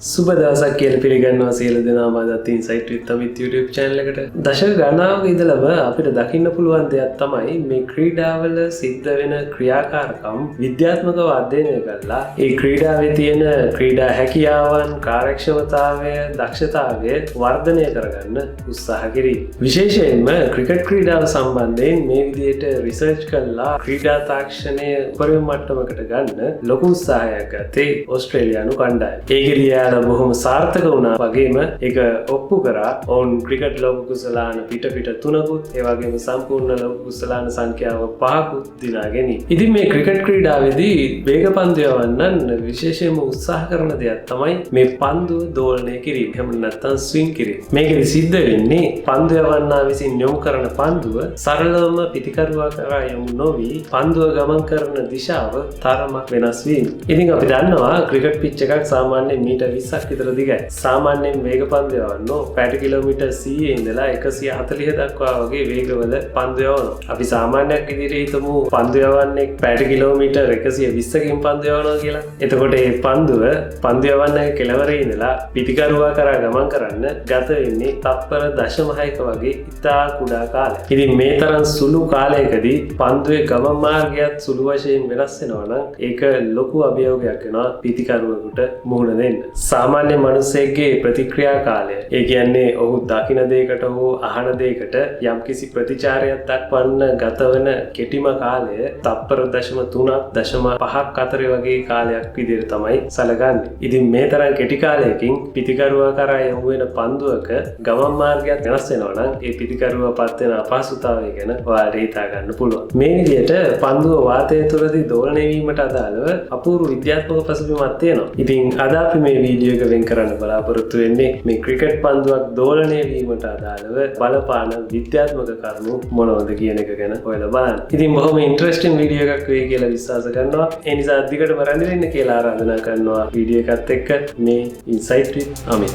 සුබ දවසක් කියලා පිළිගන්නවා සියලු දෙනාම අදත් ඉන්සයිට් විත් අමිත් YouTube channel එකට. දශක ගණනාවක ඉඳලම අපිට දකින්න පුළුවන් දෙයක් තමයි මේ ක්‍රීඩාවල සිද්ධ වෙන ක්‍රියාකාරකම් විද්‍යාත්මකව අධ්‍යයනය කරලා ඒ ක්‍රීඩාවේ තියෙන ක්‍රීඩා හැකියාවන්, කාර්යක්ෂමතාවය, දක්ෂතාවය වර්ධනය කරගන්න උත්සාහ කිරීම. විශේෂයෙන්ම ක්‍රිකට් ක්‍රීඩාව සම්බන්ධයෙන් මේ විදිහට රිසර්ච් කරලා ක්‍රීඩා තාක්ෂණය උපරිම මට්ටමකට ගන්න ලොකු උත්සාහයක් ගත්තේ ඕස්ට්‍රේලියානු කණ්ඩායම. ඒකෙදී බොහොම සාර්ථක වුණා වගේම ඒක ඔප්පු කරා ඔවුන් ක්‍රිකට් ලෝක කුසලාන පිට 3කුත් ඒ වගේම සම්පූර්ණ ලෝක කුසලාන සංඛ්‍යාව 5කුත් දිනා ගැනීම. ඉතින් මේ ක්‍රිකට් ක්‍රීඩාවේදී වේග පන්දු යවන්නන් විශේෂයෙන්ම උත්සාහ කරන දෙයක් තමයි මේ පන්දුව දෝලනය කිරීම. එහෙම නැත්නම් ස්විං කිරීම. මේකෙදි සිද්ධ වෙන්නේ පන්දු යවන්නා විසින් යොමු කරන පන්දුව සරලවම පිටිකරුවා කරා යොමු නොවි පන්දුව ගමන් කරන දිශාව තරමක් වෙනස් වීම. ඉතින් අපි දන්නවා ක්‍රිකට් පිච් එකක් සාමාන්‍යයෙන් මීටර් 20ක් විතර දිගයි. සාමාන්‍යයෙන් වේග පන්දු යවන්නෝ පැයට කිලෝමීටර් 100 ඉඳලා 140 දක්වා වගේ වේගවල පන්දු යවනවා. අපි සාමාන්‍යයක් විදිහට හිතමු පන්දු යවන්නේ පැයට කිලෝමීටර් 120කින් පන්දු යවනවා කියලා. එතකොට මේ පන්දුව පන්දු යවන්න කෙළවරේ ඉඳලා පිටිකරුවා කරා ගමන් කරන්න ගත වෙන්නේ තප්පර 0.6ක වගේ ඉතා කුඩා කාලයක්. ඉතින් මේ තරම් සුළු කාලයකදී පන්දුවේ ගමන් මාර්ගයත් සුළු වශයෙන් වෙනස් වෙනවා නම් ඒක ලොකු අභියෝගයක් වෙනවා පිටිකරුවෙකුට මුහුණ දෙන්න. සාමාන්‍ය මනුස්සයෙක්ගේ ප්‍රතික්‍රියා කාලය, ඒ කියන්නේ ඔහු දකින දෙයකට හෝ අහන දෙයකට යම්කිසි ප්‍රතිචාරයක් දක්වන්න ගතවන කෙටිම කාලය තප්පර 0.3-0.5ක් අතර වගේ කාලයක් විදිහට තමයි සැලකන්නේ. ඉතින් මේ තරම් කෙටි කාලයකින් පිටිකරුවා කරා යොමු වෙන පන්දුවක ගමන් මාර්ගයක් වෙනස් වෙනවා නම් ඒ පිටිකරුවා පත් වෙන අපහසුතාවය ගැන ඔයාලට හිතා ගන්න පුළුවන්. මේ විදිහට පන්දුව වාතය තුළදී දෝලනය වීමට අදාළව අපූර්ව විද්‍යාත්මක පසුබිමක් තියෙනවා. ඉතින් අද අපි මේ වීඩියෝ එක වෙන් කරන්න බලාපොරොත්තු වෙන්නේ මේ ක්‍රිකට් පන්දුවක් දෝලනය වීමට අදාළව බලපාන විද්‍යාත්මක කරුණු මොනවද කියන එක ගැන හොයලා බලන්න. ඉතින් බොහොම ඉන්ටරෙස්ටිං වීඩියෝ එකක් වෙයි කියලා විශ්වාස කරනවා. ඒ නිසා අදිගටම රැඳෙන්න ඉන්න කියලා ආරාධනා කරනවා වීඩියෝ එකත් එක්ක මේ ඉන්සයිට් විත් අමිත්.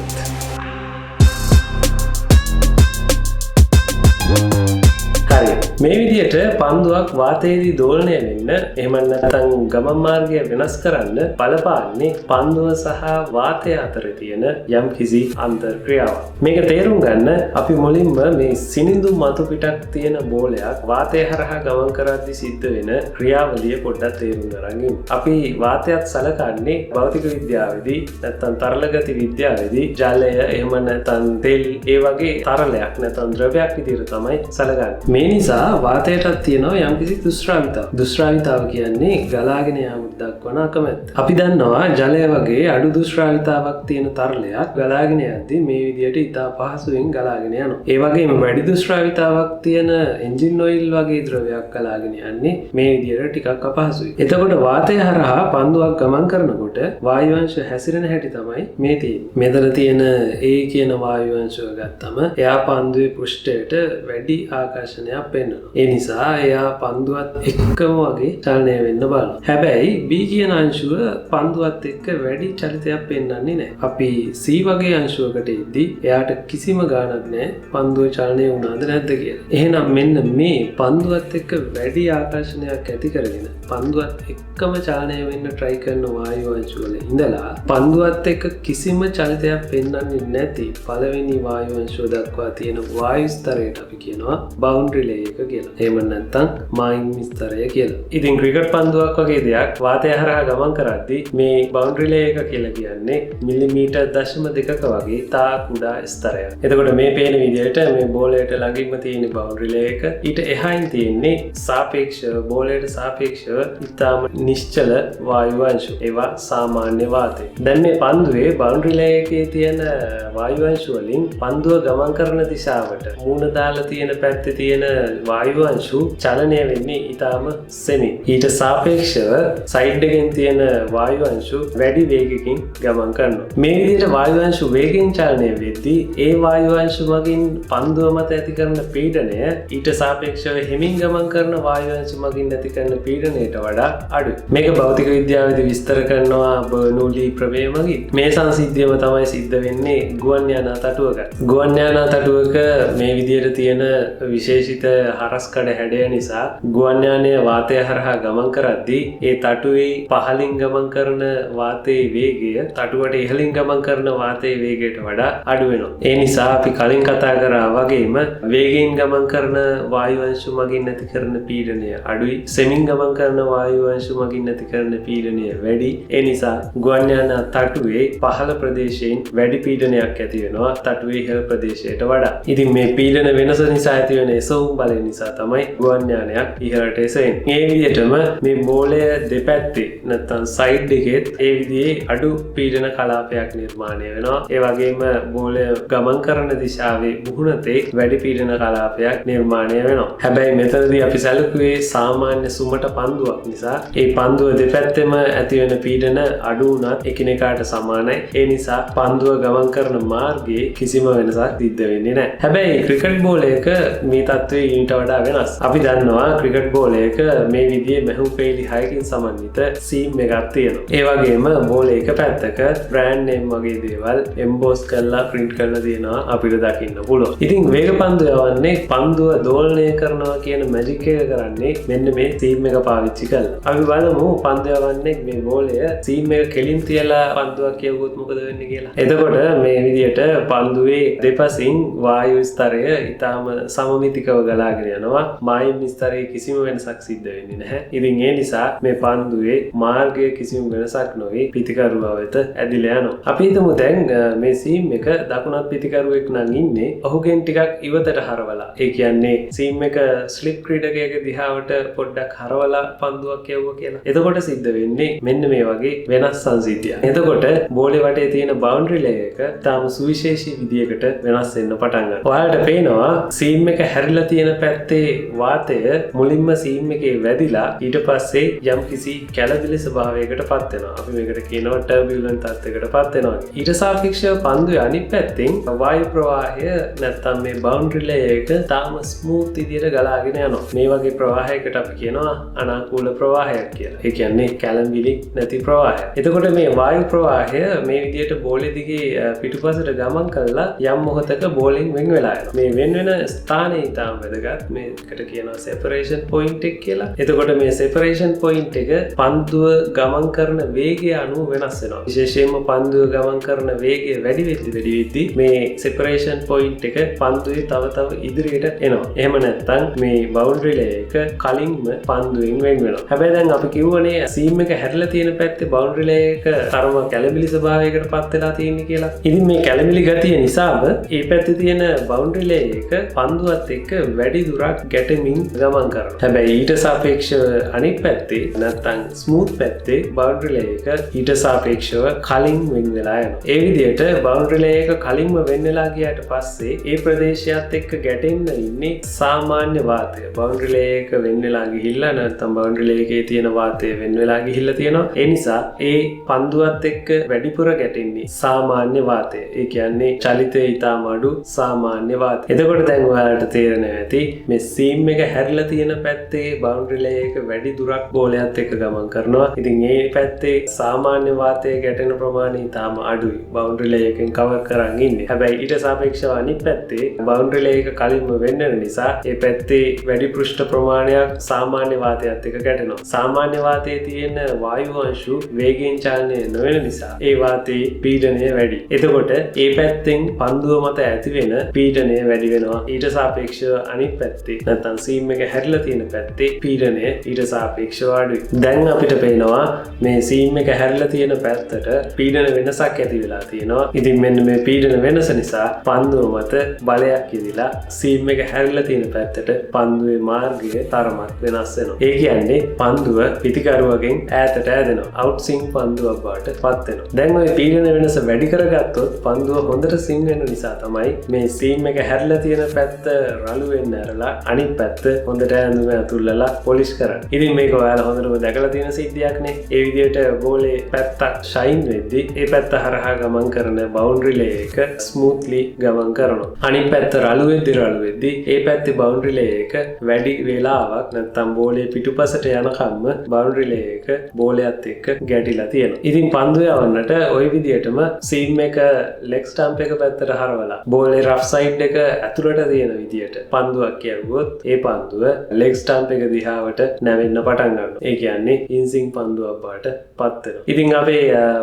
මේ විදිහට පන්දුවක් වාතයේදී දෝලනය වෙන්න එහෙම නැත්නම් ගමන් මාර්ගය වෙනස් කරන්න බලපාන්නේ පන්දුව සහ වාතය අතර තියෙන යම්කිසි අන්තර්ක්‍රියාවක්. මේක තේරුම් ගන්න අපි මුලින්ම මේ සිනිඳු මතු පිටක් තියෙන බෝලයක් වාතය හරහා ගමන් කරද්දී සිද්ධ වෙන ක්‍රියාවලිය පොඩ්ඩක් තේරුම් ගන්න. අපි වාතයත් සලකන්නේ භෞතික විද්‍යාවේදී නැත්නම් තරල ගති විද්‍යාවේදී ජලය එහෙම නැත්නම් තෙල් ඒ වගේ තරලයක් නැත්නම් ද්‍රවයක් විදිහට තමයි සලකන්නේ. මේ නිසා වාතයටත් තියෙනවා යම්කිසි දුෂ්‍රාවිතාව. දුෂ්‍රාවිතාව කියන්නේ ගලාගෙන යාමට දක්වන අකමැත්ත. අපි දන්නවා ජලය වගේ අඩු දුෂ්‍රාවිතාවක් තියෙන තරලයක් ගලාගෙන යද්දී මේ විදිහට ඉතා පහසුවෙන් ගලාගෙන යනවා. ඒ වගේම වැඩි දුෂ්‍රාවිතාවක් තියෙන එන්ජින් ඔයිල් වගේ ද්‍රවයක් ගලාගෙන යන්නේ මේ විදිහට ටිකක් අපහසුයි. එතකොට වාතය හරහා පන්දුවක් ගමන් කරනකොට වායු අංශ හැසිරෙන හැටි තමයි මේ තියෙන්නේ. මෙතන තියෙන A කියන වායු අංශය ගත්තම එයා පන්දුවේ පෘෂ්ඨයට වැඩි ආකර්ෂණයක් පෙන්වනවා. ඒ නිසා එයා පන්දුවත් එක්කම වගේ චලනය වෙන්න බලනවා. හැබැයි B කියන අංශුව පන්දුවත් එක්ක වැඩි චලිතයක් පෙන්වන්නේ නැහැ. අපි C වගේ අංශුවකට එද්දී එයාට කිසිම ගාණක් නැහැ පන්දුව චලනය වුණාද නැද්ද කියලා. එහෙනම් මෙන්න මේ පන්දුවත් එක්ක වැඩි ආකර්ෂණයක් ඇති කරගෙන පන්දුවත් එක්කම චලනය වෙන්න try කරන වායු අංශු වල ඉඳලා පන්දුවත් එක්ක කිසිම චලිතයක් පෙන්වන්නේ නැති පළවෙනි වායු අංශුව දක්වා තියෙන වායු ස්තරයට අපි කියනවා boundary layer කියලා. එහෙම නැත්නම් මායිම් ස්තරය කියලා. ඉතින් ක්‍රිකට් පන්දුවක් වගේ දෙයක් වාතය හරහා ගමන් කරද්දී මේ බවුන්ඩරි ලේයර් එක කියලා කියන්නේ මිලිමීටර් 0.2ක වගේ තා කුඩා ස්තරයක්. එතකොට මේ පේන විදිහට මේ බෝලයට ළඟින්ම තියෙන බවුන්ඩරි ලේයර් එක ඊට එහායින් තියෙන්නේ සාපේක්ෂව බෝලයට සාපේක්ෂව ඉතාම නිශ්චල වායු අංශු. ඒවා සාමාන්‍ය වාතය. දැන් මේ පන්දුවේ බවුන්ඩරි ලේයර් එකේ තියෙන වායු අංශු වලින් පන්දුව ගමන් කරන දිශාවට මූණ දාලා තියෙන පැත්තේ තියෙන වායු අංශු චලනය වෙන්නේ ඉතාම සෙමින්. ඊට සාපේක්ෂව සයිඩ් එකෙන් තියෙන වායු අංශු වැඩි වේගකින් ගමන් කරනවා. මේ විදිහට වායු අංශු වේගෙන් චලනය වෙද්දී ඒ වායු අංශු මගින් පන්දුව මත ඇති කරන පීඩනය ඊට සාපේක්ෂව හිමින් ගමන් කරන වායු අංශු මගින් ඇති කරන පීඩනයට වඩා අඩුයි. මේක භෞතික විද්‍යාවේදී විස්තර කරනවා බර්නූලි ප්‍රමේය මගින්. මේ සංසිද්ධියම තමයි සිද්ධ වෙන්නේ ගුවන් යානා තටුවක. ගුවන් යානා තටුවක මේ විදිහට තියෙන විශේෂිත හරස්කඩ හැඩය නිසා ගුවන් යානය වාතය හරහා ගමන් කරද්දී ඒ තටුවේ පහළින් ගමන් කරන වාතයේ වේගය තටුවට ඉහළින් ගමන් කරන වාතයේ වේගයට වඩා අඩු වෙනවා. ඒ නිසා අපි කලින් කතා කරා වගේම වේගයෙන් ගමන් කරන වායු අංශු මගින් ඇති කරන පීඩනය අඩුයි. සෙමින් ගමන් කරන වායු අංශු මගින් ඇති කරන පීඩනය වැඩි. ඒ නිසා ගුවන් යාන තටුවේ පහළ ප්‍රදේශයෙන් වැඩි පීඩනයක් ඇති වෙනවා තටුවේ ඉහළ ප්‍රදේශයට වඩා. ඉතින් මේ පීඩන වෙනස නිසා ඇති වෙන එසවුම් බලය නිසා තමයි ගුවන් යානයක් ඉහළට එසෙන්නේ. මේ විදිහටම මේ බෝලය දෙපැත්තේ නැත්නම් සයිඩ් එකෙත් ඒ විදිහේ අඩු පීඩන කලාපයක් නිර්මාණය වෙනවා. ඒ වගේම බෝලය ගමන් කරන දිශාවේ මුහුණතේ වැඩි පීඩන කලාපයක් නිර්මාණය වෙනවා. හැබැයි මෙතනදී අපි සැලකුවේ සාමාන්‍ය සුමට පන්දුවක් නිසා ඒ පන්දුව දෙපැත්තෙම ඇති වෙන පීඩන අඩු වුණත් එකිනෙකාට සමානයි. ඒ නිසා පන්දුව ගමන් කරන මාර්ගයේ කිසිම වෙනසක් සිද්ධ වෙන්නේ නැහැ. හැබැයි ක්‍රිකට් බෝලයක මේ තත්ත්වය ඊට වඩා වෙනස්. අපි දන්නවා ක්‍රිකට් බෝලයක මේ විදිහේ මැහුම් පෙළි 6කින් සමන්විත සීම් එකක් තියෙනවා. ඒ වගේම බෝලේ එක පැත්තක බ්‍රෑන්ඩ් නේම් වගේ දේවල් එම්බෝස් කරලා print කරලා තියෙනවා අපිට දකින්න පුළුවන්. ඉතින් වේග පන්දු යවන්නේ පන්දුව දෝලනය කරනවා කියන මැජික් එක කරන්නේ මෙන්න මේ සීම් එක පාවිච්චි කරලා. අපි බලමු පන්දු යවන්නේ මේ බෝලය සීම් එක කෙලින් තියලා පන්දුවක් කියවුවොත් මොකද වෙන්නේ කියලා. එතකොට මේ විදිහට පන්දුවේ දෙපසින් වායු ස්තරය ඊටාම සමමිතිකව ගලාගෙන යනවා. මායිම් ස්තරයේ කිසිම වෙනසක් සිද්ධ වෙන්නේ නැහැ. ඉතින් ඒ නිසා මේ පන්දුවේ මාර්ගයේ කිසිම වෙනසක් නොවේ පිටිකරුවා වෙත ඇදිලා යනවා. අපි හිතමු දැන් මේ සීම් එක දකුණත් පිටිකරුවෙක් නම් ඉන්නේ. ඔහුගෙන් ටිකක් ඉවතට හරවලා. ඒ කියන්නේ සීම් එක ස්ලිප් ක්‍රීඩකයෙක් දිහාවට පොඩ්ඩක් හරවලා පන්දුවක් කියවුවා කියලා. එතකොට සිද්ධ වෙන්නේ මෙන්න මේ වගේ වෙනස් සංසිද්ධියක්. එතකොට බෝලේ වටේ තියෙන බවුන්ඩරි ලේයර් එක තාම සුවිශේෂී විදියකට වෙනස් වෙන්න පටන් ගන්නවා. ඔයාලට පේනවා සීම් එක හැරිලා තියෙන පැත්තේ වාතය මුලින්ම සීම් එකේ වැදිලා ඊට පස්සේ යම්කිසි කැළඹිලි ස්වභාවයකට පත් වෙනවා. අපි මේකට කියනවා ටර්බියුලන්ට් තත්යකට පත් වෙනවා. ඊට සාපේක්ෂව පන්දුවේ අනිත් පැත්තෙන් වායු ප්‍රවාහය නැත්තම් මේ බවුන්ඩරි ලේයර් එක තාම ස්මූත් විදියට ගලාගෙන යනවා. මේ වගේ ප්‍රවාහයකට අපි කියනවා අනාකූල ප්‍රවාහයක් කියලා. ඒ කියන්නේ කැළඹිලි නැති ප්‍රවාහයක්. එතකොට මේ වායු ප්‍රවාහය මේ විදියට බෝලේ දිගේ පිටුපසට ගමන් කරලා යම් මොහොතක බෝලෙන් වෙන් වෙලා යනවා. මේ වෙන වෙන ස්ථානයේ ඊටම වැදගත්. මේකට කියනවා සෙපරේෂන් පොයින්ට් එක කියලා. එතකොට මේ සෙපරේෂන් පොයින්ට් එක පන්දුව ගමන් කරන වේගය අනුව වෙනස් වෙනවා. විශේෂයෙන්ම පන්දුව ගමන් කරන වේගය වැඩි වෙද්දි මේ සෙපරේෂන් පොයින්ට් එක පන්දුවේ තව ඉදිරියට එනවා. එහෙම නැත්නම් මේ බවුන්ඩරි ලේයර් එක කලින්ම පන්දුවෙන් වෙන් වෙනවා. හැබැයි දැන් අපි කිව්වනේ සීම් එක හැරිලා තියෙන පැත්තේ බවුන්ඩරි ලේයර් එක තරම කැළඹිලි ස්වභාවයකට පත් වෙලා තියෙන්නේ කියලා. ඉතින් මේ කැළඹිලි ගතිය නිසාම මේ පැත්තේ තියෙන බවුන්ඩරි ලේයර් එක පන්දුවත් එක්ක වැඩි දුරක් ගැටෙමින් ගමන් කරනවා. හැබැයි ඊට සාපේක්ෂව අනිත් පැත්තේ නැත්නම් ස්මූත් පැත්තේ බවුන්ඩරි ලේයර් එක ඊට සාපේක්ෂව කලින් වෙන් වෙලා යනවා. ඒ විදිහට බවුන්ඩරි ලේයර් එක කලින්ම වෙන් වෙලා ගියාට පස්සේ ඒ ප්‍රදේශයත් එක්ක ගැටෙන්න ඉන්නේ සාමාන්‍ය වාතය. බවුන්ඩරි ලේයර් එක වෙන් වෙලා ගිහිල්ලා නැත්නම් බවුන්ඩරි ලේයර් එකේ තියෙන වාතය වෙන් වෙලා ගිහිල්ලා තියෙනවා. ඒ නිසා ඒ පන්දුවත් එක්ක වැඩිපුර ගැටෙන්නේ සාමාන්‍ය වාතය. ඒ කියන්නේ චලිතය ඉතාම අඩු සාමාන්‍ය වාතය. එතකොට දැන් ඔයාලට තේරෙනවා ඇති මේ සීම් එක හැරිලා තියෙන පැත්තේ බවුන්ඩරි ලේයර් එක වැඩි දුරක් බෝලයත් එක්ක ගමන් කරනවා. ඉතින් මේ පැත්තේ සාමාන්‍ය වාතය ගැටෙන ප්‍රමාණය ඉතාම අඩුයි. බවුන්ඩරි ලේයර් එකෙන් කවර් කරන් ඉන්නේ. හැබැයි ඊට සාපේක්ෂව අනිත් පැත්තේ බවුන්ඩරි ලේයර් එක කලින්ම වෙන්න නිසා ඒ පැත්තේ වැඩි පෘෂ්ඨ ප්‍රමාණයක් සාමාන්‍ය වාතයත් එක්ක ගැටෙනවා. සාමාන්‍ය වාතයේ තියෙන වායු අංශු වේගයෙන් චලනය නොවන නිසා ඒ වාතයේ පීඩනය වැඩි. එතකොට ඒ පැත්තෙන් පන්දුව මත ඇති වෙන පීඩනය වැඩි වෙනවා. ඊට සාපේක්ෂව අනිත් පැත්තේ නැත්නම් සීම් එක හැරිලා තියෙන පැත්තේ පීඩනය ඊට සාපේක්ෂව අඩුයි. දැන් අපිට පේනවා මේ සීම් එක හැරිලා තියෙන පැත්තට පීඩන වෙනසක් ඇති වෙලා තියෙනවා. ඉතින් මෙන්න මේ පීඩන වෙනස නිසා පන්දුව මත බලයක් ඉදිලා සීම් එක හැරිලා තියෙන පැත්තට පන්දුවේ මාර්ගය තරමක් වෙනස් වෙනවා. ඒ කියන්නේ පන්දුව පිටිකරුවගෙන් ඈතට ඇදෙනවා. අවුට් සිං පන්දුවක් බවට පත් වෙනවා. දැන් ওই පීඩන වෙනස වැඩි කරගත්තොත් පන්දුව හොඳට සිං වෙන නිසා තමයි මේ සීම් එක හැරිලා තියෙන පැත්ත රළු වෙන්න ඇරලා අනිත් පැත්ත හොඳට ඇඳුම ඇතුල්ලලා පොලිෂ් කරන්නේ. ඉතින් මේක ඔයාලා හොඳටම දැකලා තියෙන සිද්ධියක් නේ. ඒ විදිහට බෝලේ පැත්තක් ෂයින් වෙද්දී ඒ පැත්ත හරහා ගමන් කරන බවුන්ඩරි ලේයර් එක ස්මූත්ලි ගමන් කරනවා. අනිත් පැත්ත රළු වෙද්දී ඒ පැත්තේ බවුන්ඩරි ලේයර් එක වැඩි වේලාවක් නැත්තම් බෝලේ පිටුපසට යනකම්ම බවුන්ඩරි ලේයර් එක බෝලයත් එක්ක ගැටිලා තියෙනවා. ඉතින් පන්දුව යවන්නට ওই විදිහටම සීම් එක ලෙග් ස්ටම්ප් එක පැත්තට හරවලා බෝලේ රෆ් සයිඩ් එක ඇතුළට තියෙන විදිහට පන්දුවක් ගැව්වොත් ඒ පන්දුව ලෙග් ස්ටම්ප් එක දිහාවට නැවෙන්න පටන් ගන්නවා. ඒ කියන්නේ ඉන්සින් පන්දුවක් බවට පත් වෙනවා. ඉතින් අපේ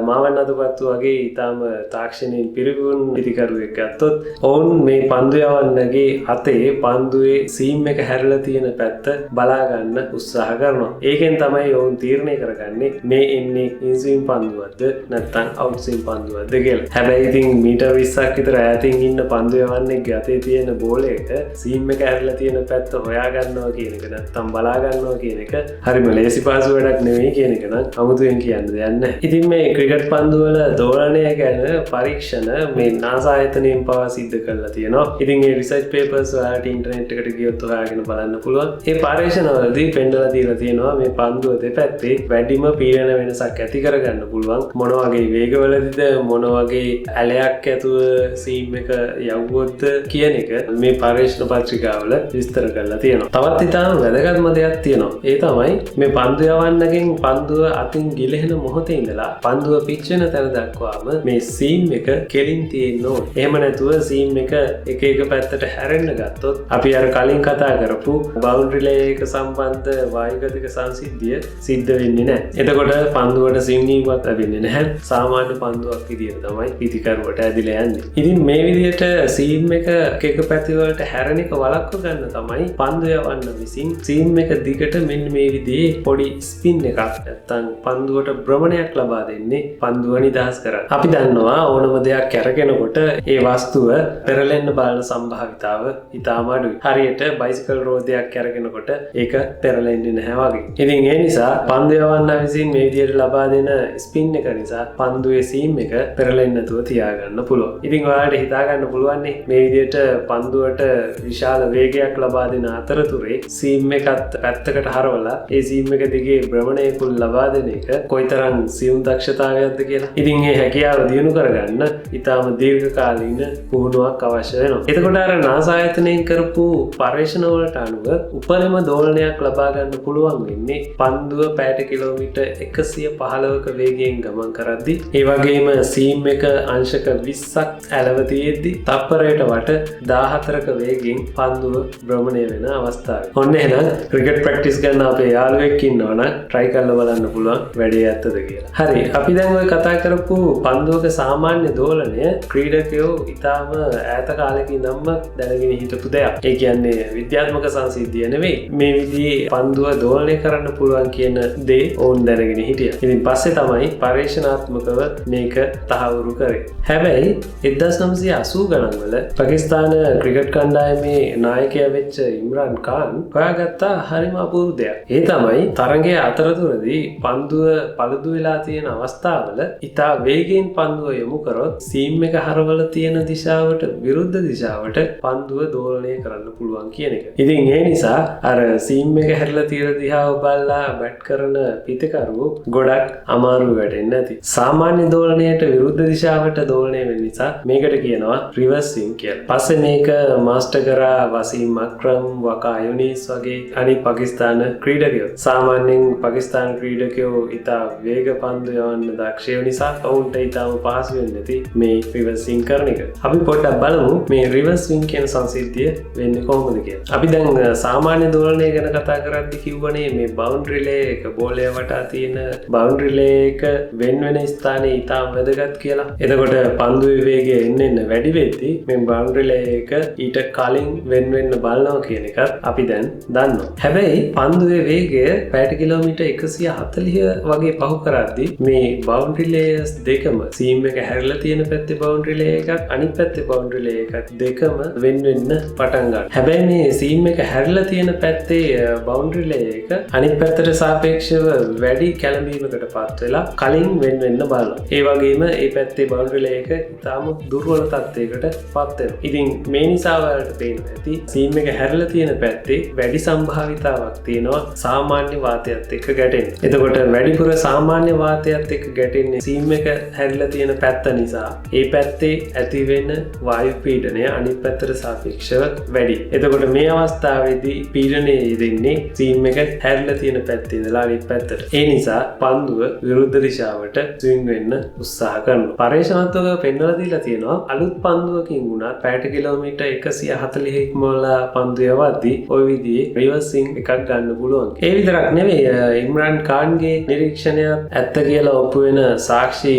මාවන් අතුපත්තු වගේ ඊටාම තාක්ෂණයෙන් පිරිපුන් පිටිකරුවෙක් ගත්තොත් ඔවුන් මේ පන්දු යවන්නගේ අතේ පන්දුවේ සීම් එක හැරිලා තියෙන පැත්ත බලා ගන්න උත්සාහ කරනවා. ඒකෙන් තමයි ඔවුන් තීරණය කරගන්නේ මේ එන්නේ ඉන්ස්විම් පන්දුවක්ද නැත්නම් අවුට්ස්විම් පන්දුවක්ද කියලා. හැබැයි ඉතින් මීටර් 20ක් විතර ඈතින් ඉන්න පන්දු යවන්නෙක්ගේ අතේ තියෙන බෝලයක සීම් එක හැරිලා තියෙන පැත්ත හොයා ගන්නවා කියන එක නැත්නම් බලා ගන්නවා කියන එක හරිම ලේසි පහසු වැඩක් නෙවෙයි කියන එක නම් අමුතුවෙන් කියන්න දෙයක් නැහැ. ඉතින් මේ ක්‍රිකට් පන්දු වල දෝලනය ගැන පරීක්ෂණ මේ NASA ආයතනයෙන් පවා සිද්ධ කරලා තියෙනවා. ඉතින් මේ රිසර්ච් පේපර්ස් වලට ඉන්ටර්නෙට් එකට ගියොත් හොයාගෙන බලන්න පුළුවන්. මේ පරීක්ෂණවලදී පෙන්නලා දීලා තියෙනවා මේ පන්දුව දෙපැත්තේ වැඩිම පීඩන වෙනසක් ඇති කරගන්න පුළුවන් මොන වගේ වේගවලදීද මොන වගේ ඇලයක් ඇතුව සීම් එක යවුවොත් කියන එක මේ පරීක්ෂණ පත්‍රිකාවල විස්තර කරලා තියෙනවා. තවත් ඉතාම වැදගත්ම දෙයක් තියෙනවා. ඒ තමයි මේ පන්දු යවන්නගෙන් පන්දුව අතින් ගිලෙන මොහොතේ ඉඳලා පන්දුව පිච් වෙන තැන දක්වාම මේ සීම් එක කෙලින් තියෙන්න ඕනේ. එහෙම නැතුව සීම් එක එක පැත්තට හැරෙන්න ගත්තොත් අපි අර කලින් කතා කරපු බවුන්ඩරි ලේ එක සම්බන්ධ වායුගතික සංසිද්ධිය සිද්ධ වෙන්නේ නැහැ. එතකොට පන්දුවට ස්විංගින්ග්වත් ලැබෙන්නේ නැහැ. සාමාන්‍ය පන්දුවක් විදියට තමයි පිටිකරුවට ඇදිලා යන්නේ. ඉතින් මේ විදිහට සීම් එක එක පැති වලට හැරෙන එක වළක්ව ගන්න තමයි පන්දු යවන්න විසින් සීම් එක දිගට මෙන්න මේ විදිහේ පොඩි ස්පින් එකක් නැත්තම් පන්දුවට භ්‍රමණයක් ලබා දෙන්නේ පන්දුව නිදහස් කරන්න. අපි දන්නවා ඕනම දෙයක් කැරගෙනකොට ඒ වස්තුව පෙරලෙන්න බලන සම්භාවිතාව ඉතාම අඩුයි. හරියට බයිසිකල් රෝදයක් කැරගෙනකොට ඒක පෙරලෙන්නේ නැහැ වගේ. ඉතින් ඒ නිසා පන්දු යවන්න විසින් මේ විදිහට ලබා දෙන ස්පින් එක නිසා පන්දුවේ සීම් එක පෙරලෙන්නේ නැතුව තියාගන්න පුළුවන්. ඉතින් ඔයාලට හිතා ගන්න පුළුවන් මේ විදිහට පන්දුවට විශාල වේගයක් ලබා දෙන අතරතුරේ සීම් එකත් පැත්තකට හරවලා ඒ සීම් එක දිගේ භ්‍රමණයකුල් ලබා දෙන එක කොයිතරම් සියුම් දක්ෂතාවයක්ද කියලා. ඉතින් මේ හැකියාව දියුණු කරගන්න ඉතාම දීර්ඝකාලීන පුහුණුවක් අවශ්‍ය වෙනවා. එතකොට අර NASA ආයතනයෙන් කරපු පරීක්ෂණ වලට අනුව උපරිම දෝලනයක් ලබා ගන්න පුළුවන් වෙන්නේ පන්දුව පැයට කිලෝමීටර් 115ක වේගයෙන් ගමන් කරද්දී. ඒ වගේම සීම් එක අංශක 20ක් ඇලව තියෙද්දි තප්පරයට වට 14ක වේගයෙන් පන්දුව භ්‍රමණය වෙන අවස්ථාවේ. ඔන්න එහෙනම් ක්‍රිකට් ප්‍රැක්ටිස් ගන්න අපේ යාළුවෙක් ඉන්නවා නම් try කරලා බලන්න පුළුවන් වැඩේ ඇත්තද කියලා. හරි අපි දැන් ඔය කතා කරපු පන්දුවක සාමාන්‍ය දෝලනය ක්‍රීඩකයෝ ඉතාම ඈත කාලෙකින් ඉඳන්ම දැනගෙන හිටපු දෙයක්. ඒ කියන්නේ විද්‍යාත්මක සංසිද්ධිය නෙවෙයි. මේ විදිහේ පන්දුව දෝලනය කරන්න පුළුවන් කියන දේ ඕන් දැනගෙන හිටියා. ඉතින් පස්සේ තමයි පරීක්ෂණාත්මකව මේක තහවුරු කරේ. හැබැයි 1980 ගණන් වල පාකිස්තාන ක්‍රිකට් කණ්ඩායමේ නායකයා වෙච්ච ඉම්රාන් ખાන් හොයාගත්තා හරිම අපූර්ව දෙයක්. ඒ තමයි තරගයේ අතරතුරදී පන්දුව පළුදු වෙලා තියෙන අවස්ථාවල ඉතා වේගයෙන් පන්දුව යොමු කරොත් සීම් එක හරවල තියෙන දිශාවට විරුද්ධ දිශාවට පන්දුව දෝලනය කරන්න පුළුවන් කියන එක. ඉතින් ඒ නිසා අර සීම් එක හැරිලා තියෙන දිහාව බලලා බැට් කරන පිටකරුවෝ ගොඩක් අමාරු වෙන්නේ නැති. සාමාන්‍ය දෝලනයට විරුද්ධ දිශාවට දෝලනය වෙන නිසා මේකට කියනවා රිවර්ස් ස්විංග් කියලා. පස්සේ මේක මාස්ටර් කරා වසීම් අක්‍රම්, වකා යුනිස් වගේ අනිත් පාකිස්තාන ක්‍රීඩකයෝ. සාමාන්‍යයෙන් පාකිස්තාන ක්‍රීඩකයෝ ඉතා වේග පන්දු යවන්න දක්ෂ නිසා ඔවුන්ට ඉතාම පහසු වෙන්නේ නැති මේ රිවර්ස් ස්විංග් කරන එක. අපි පොඩ්ඩක් බලමු මේ රිවර්ස් ස්විංග් කියන සංසිද්ධිය වෙන්නේ කොහොමද කියලා. අපි දැන් සාමාන්‍ය දෝලනය ගැන කතා කරද්දී කිව්වනේ මේ බවුන්ඩරි ලේ එක බෝලය වටා තියෙන බවුන්ඩරි ලේ එක වෙන වෙන ස්ථානයේ ඉතාම වැදගත් කියලා. එතකොට පන්දුවේ වේගය එන්න වැඩි වෙද්දී මේ බවුන්ඩරි ලේ එක ඊට කලින් වෙන බලනවා කියන එකත් අපි දැන් දන්නවා. හැබැයි පන්දුවේ වේගය පැයට කිලෝමීටර් 140 වගේ පහු කරද්දී මේ බවුන්ඩරි ලේයර්ස් දෙකම සීම් එක හැරිලා තියෙන පැත්තේ බවුන්ඩරි ලේ එකක් අනිත් පැත්තේ බවුන්ඩරි ලේ එකක් දෙකම වෙන පටන් ගන්නවා. හැබැයි මේ සීම් එක හැරිලා තියෙන පැත්තේ බවුන්ඩරි ලේ එක අනිත් පැත්තට සාපේක්ෂව වැඩි කැළඹීමකට පත් වෙලා කලින් වෙන බලනවා. ඒ වගේම ඒ පැත්තේ බවුන්ඩරි ලේ එක ඉතාම දුර්වල තත්ත්වයකට පත් වෙනවා. ඉතින් මේ නිසා ඔයාලට පේනවා ඇති සීම් එක හැරිලා තියෙන පැත්තේ වැඩි සම්භාවිතාවක් තියෙනවා සාමාන්‍ය වාතයත් එක්ක ගැටෙන්න. එතකොට වැඩිපුර සාමාන්‍ය වාතයත් එක්ක ගැටෙන්නේ සීම් එක හැරිලා තියෙන පැත්ත නිසා ඒ පැත්තේ ඇති වෙන වායු පීඩනය අනිත් පැත්තට සාපේක්ෂව වැඩි. එතකොට මේ අවස්ථාවේදී පීඩනය යෙදෙන්නේ සීම් එක හැරිලා තියෙන පැත්තේ ඉඳලා අනිත් පැත්තට. ඒ නිසා පන්දුව විරුද්ධ දිශාවට ස්විංග් වෙන්න උත්සාහ කරනවා. පරීක්ෂණාත්මකව පෙන්වලා දීලා තියෙනවා අලුත් පන්දුවකින් වුණත් පැයට කිලෝමීටර් 140 ඉක්මවලා පන්දු යවද්දී ওই විදිහේ රිවර්සින් එකක් ගන්න පුළුවන්. ඒ විතරක් නෙවෙයි ඉම්රාන් ඛාන්ගේ නිරීක්ෂණයක් ඇත්ත කියලා ඔප්පු වෙන සාක්ෂි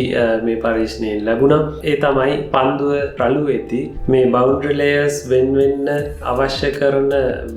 මේ පරීක්ෂණයෙන් ලැබුණා. ඒ තමයි පන්දුව රළු වෙද්දී මේ බවුන්ඩරි ලේයර්ස් වෙන් වෙන්න අවශ්‍ය කරන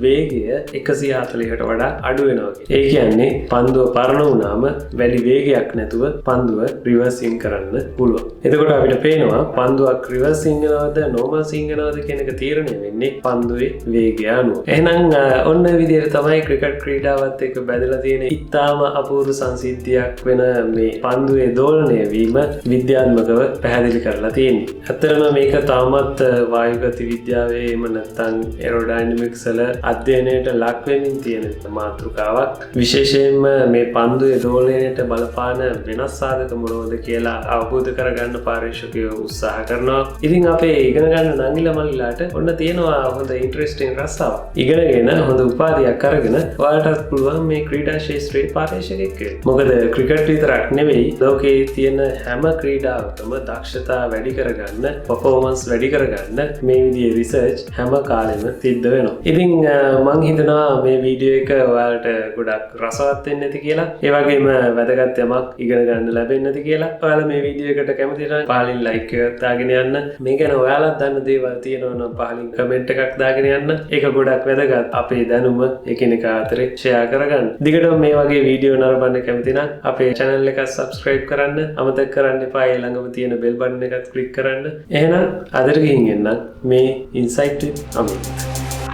වේගය 140කට වඩා අඩු වෙනවා. ඒ කියන්නේ පන්දුව පරණ වුණාම වැඩි වේගයක් නැතුව පන්දුව රිවර්සින් කරන්න පුළුවන්. එතකොට අපිට පේනවා පන්දුවක් රිවර්සින් වෙනවද නෝමල් ස්විං වෙනවද කියන එක තීරණය වෙන්නේ පන්දුවේ වේගය අනුව. එහෙනම් ඔන්න විදිහට තමයි ක්‍රිකට් ක්‍රීඩාවත් එක්ක බැඳලා තියෙන ඉතාම අපූර්ව සංසිද්ධියක් වෙන මේ පන්දුවේ දෝලනය වීම විද්‍යාත්මකව පැහැදිලි කරලා තියෙන්නේ. ඇත්තටම මේක තාමත් වායුගති විද්‍යාවේ එහෙම නැත්නම් ඒරෝඩයිනමික්ස් වල අධ්‍යයනයට ලක් වෙමින් තියෙන මාතෘකාවක්. විශේෂයෙන්ම මේ පන්දුවේ දෝලනයට බලපාන වෙනස් සාධක මොනවද කියලා අවබෝධ කරගන්න පරීක්ෂකයෝ උත්සාහ කරනවා. ඉතින් අපේ ඉගෙන ගන්න නංගිලා මල්ලිලාට ඔන්න තියෙනවා හොඳ ඉන්ටරෙස්ටිං රස්සාවක්. ඉගෙනගෙන හොඳ උපාධියක් අරගෙන ඔයාලටත් පුළුවන් මේ ක්‍රීඩා ශාස්ත්‍රයේ පාරේෂකෙක් වෙන්න. මොකද ක්‍රිකට් විතරක් නෙවෙයි ලෝකයේ තියෙන හැම ක්‍රීඩාවකම දක්ෂතා වැඩි කරගන්න, පර්ෆෝමන්ස් වැඩි කරගන්න මේ විදිහේ රිසර්ච් හැම කාලෙම සිද්ධ වෙනවා. ඉතින් මම හිතනවා මේ වීඩියෝ එක ඔයාලට ගොඩක් රසවත් වෙන්න ඇති කියලා. ඒ වගේම වැදගත් යමක් ඉගෙන ගන්න ලැබෙන්න ඇති කියලා. ඔයාලා මේ වීඩියෝ එකට කැමති නම් පහලින් ලයික් එකක් දාගෙන යන්න. මේ ගැන ඔයාලත් දන්න දේවල් තියෙනවා නම් පහලින් කමෙන්ට් එකක් දාගෙන යන්න. ඒක ගොඩක් වැදගත්. අපේ දැනුම එකිනෙකා අතරේ ෂෙයා කරගන්න. දිගටම මේ වගේ වීඩියෝ නරඹන්න කැමති නම් අපේ channel එක subscribe කරන්න අමතක කරන්න එපා. ඒ ළඟම තියෙන bell button එකත් click කරන්න. එහෙනම් අදට ගිහින් එන්න මේ insight with Amit.